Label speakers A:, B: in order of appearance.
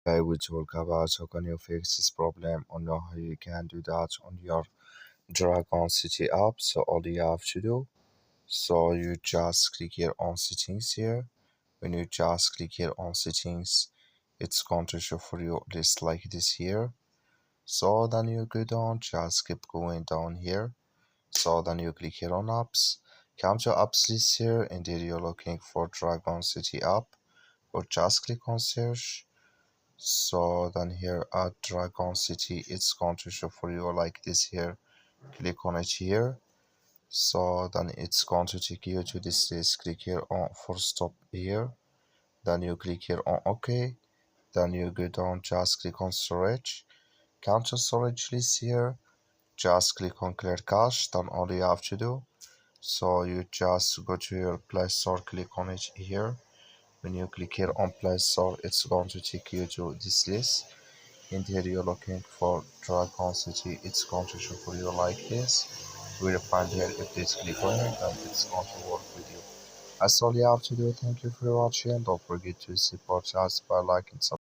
A: I will talk about how can you fix this problem or know how you can do that on your Dragon City app. So all you have to do, so you just click here on settings here. When you just click here on settings, it's going to show for you list like this here. So then you go down, just keep going down here. So then you click here on apps, come to apps list here, and there you're looking for Dragon City app, or just click on search. So then here at Dragon City, it's going to show for you like this here. Click on it here. So then it's going to take you to this list. Click here on for stop here. Then you click here on OK. Then you go down, just click on storage. Come to storage list here. Just click on clear cache. Then all you have to do, so you just go to your Play Store, click on it here. When you click here on Play Store, it's going to take you to this list. In here you're looking for Dragon City, it's going to show for you like this. We'll find here, if this click on it, and it's going to work with you. That's all you have to do. Thank you for watching. Don't forget to support us by liking,